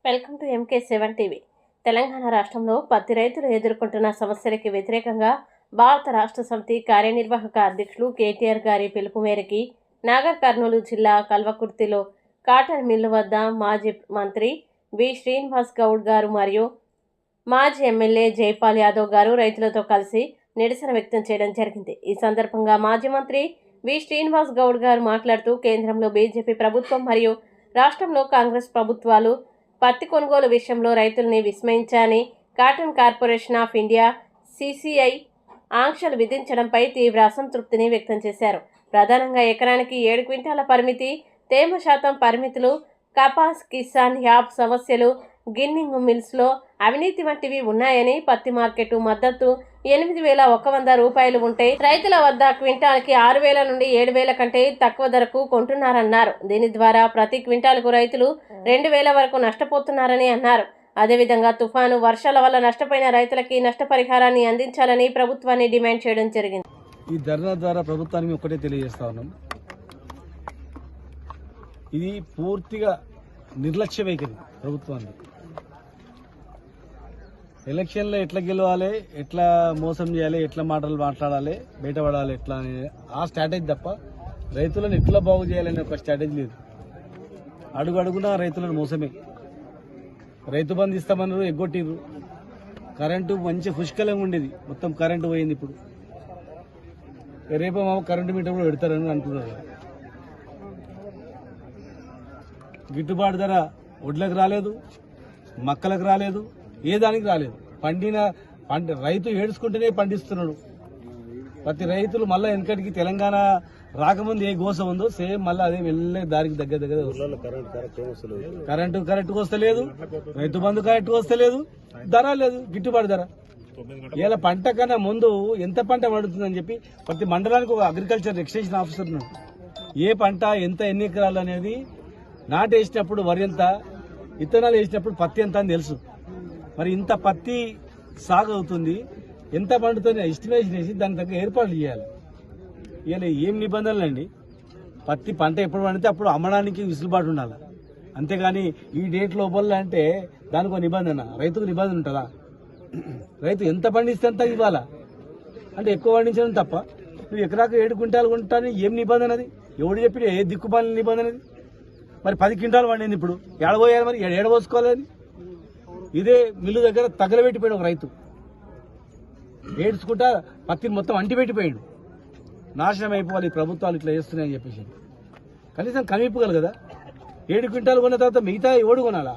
Welcome to MK7 TV. Telangana రాష్ట్రంలో పత్తి రైతులు ఎదుర్కొంటున్న సమస్యలకి వ్యతిరేకంగా భారత రాష్ట్ర సమితి కార్యనిర్వాహక అధ్యక్షులు కేటీఆర్ గారి పిలుపు మేరకు నాగర్ కర్నూలు జిల్లా కల్వకుర్తిలో కాటన్ మిల్లు వద్ద మాజీ మంత్రి వి శ్రీనివాస్ గౌడ్ గారు మరియు మాజీ ఎమ్మెల్యే జైపాల్ యాదవ్ గారు రైతులతో కలిసి నిరసన వ్యక్తం చేయడం జరిగింది. ఈ సందర్భంగా మాజీ మంత్రి వి శ్రీనివాస్ గౌడ్ గారు మాట్లాడుతూ కేంద్రంలో బీజేపీ ప్రభుత్వం మరియు రాష్ట్రంలో కాంగ్రెస్ ప్రభుత్వాలు పత్తి కొనుగోలు విషయంలో రైతుల్ని విస్మయించాని cotton corporation of India CCI ఆంక్షలు విధించడంపై తీవ్ర అసంతృప్తిని వ్యక్తం చేశారు. ప్రధానంగా ఎకరానికి 7 క్వింటాల పరిమితి, తేమ శాతం పరిమితులు, కపాస్ కిసాన్ యాప్ సమస్యలు, గిన్నింగ్ మిల్స్లో అవినీతి వంటివి ఉన్నాయని, పత్తి మార్కెట్ మద్దతు 8,100 రూపాయలు ఉంటే రైతుల వద్ద క్వింటాల్కి 6,000 నుండి 7,000 కంటే తక్కువ ధరకు కొంటున్నారన్నారు. దీని ద్వారా ప్రతి క్వింటాల్కు రైతులు 2,000 వరకు నష్టపోతున్నారని అన్నారు. అదేవిధంగా తుఫాను వర్షాల వల్ల నష్టపోయిన రైతులకి నష్టపరిహారాన్ని అందించాలని ప్రభుత్వాన్ని డిమాండ్ చేయడం జరిగింది. ఈ ధర్నా ద్వారా ప్రభుత్వానికి ఒకటే తెలియజేస్తా ఉన్నాం, ఇది పూర్తిగా నిర్లక్ష్య వైఖరి ప్రభుత్వాన్ని. ఎలక్షన్లో ఎట్లా గెలవాలి, ఎట్లా మోసం చేయాలి, ఎట్లా మాటలు మాట్లాడాలి, బయటపడాలి, ఎట్లా అనే ఆ స్ట్రాటజీ తప్ప రైతులను ఎట్లా బాగు చేయాలనే ఒక స్ట్రాటజీ లేదు. అడుగు అడుగునా రైతులను మోసమే. రైతు బంధు ఇస్తామన్నారు, ఎగ్గొట్టిర్రు. కరెంటు మంచి పుష్కలంగా ఉండేది, మొత్తం కరెంటు పోయింది. ఇప్పుడు రేపు మామ కరెంటు మీటర్ కూడా పెడతారని అంటున్నారు. గిట్టుబాటు ధర వడ్లకు రాలేదు, మక్కలకు రాలేదు, ఏ దానికి రాలేదు. రైతు ఏడ్చుకుంటేనే పండిస్తున్నాడు. ప్రతి రైతులు మళ్ళీ వెనకటికి తెలంగాణ రాకముందు ఏ గోస ఉందో సేమ్ మళ్ళీ అదే వెళ్ళే దారికి దగ్గర కరెంటు కరెక్ట్గా వస్తలేదు, రైతు బంధు కరెక్ట్గా వస్తలేదు, ధర లేదు, గిట్టుబాటు ధర. ఇలా పంట కన్నా ముందు ఎంత పంట పడుతుందని చెప్పి ప్రతి మండలానికి ఒక అగ్రికల్చర్ ఎక్స్టెన్షన్ ఆఫీసర్ ఉన్నాడు. ఏ పంట ఎంత ఎన్ని ఎకరాలు అనేది, నాటు వేసినప్పుడు వరి ఎంత, విత్తనాలు వేసినప్పుడు పత్తి ఎంత అని తెలుసు. మరి ఇంత పత్తి సాగు అవుతుంది, ఎంత పండుతుంది ఎస్టిమేషన్ వేసి దాని తగ్గ ఏర్పాట్లు చేయాలి. ఇలా ఏం నిబంధనలు అండి? పత్తి పంట ఎప్పుడు పండితే అప్పుడు అమ్మడానికి విసులుబాటు ఉండాలి, అంతేగాని ఈ డేట్ లోపల అంటే దానికి ఒక నిబంధన, రైతుకు నిబంధన ఉంటుందా? రైతు ఎంత పండిస్తే అంత ఇవ్వాలా అంటే ఎక్కువ పండించడం తప్ప నువ్వు ఎకరాకు 7 క్వింటాలు కొంటాను ఏం నిబంధన అది? ఎవడు చెప్పి ఏ దిక్కుమాలిన నిబంధన అది? మరి 10 క్వింటాలు పండింది, ఇప్పుడు ఏడబోయాలి, మరి ఏడబోసుకోవాలని. ఇదే మిల్లు దగ్గర తగలబెట్టిపోయాడు ఒక రైతు, ఏడ్చుకుంటా పత్తిని మొత్తం అంటిపెట్టిపోయాడు. నాశనం అయిపోవాలి ఈ ప్రభుత్వాలు ఇట్లా చేస్తున్నాయని చెప్పేసి. కనీసం కనిపించగలరు కదా. 7 క్వింటాలు కొన్న తర్వాత మిగతా ఎవడు కొనాలా?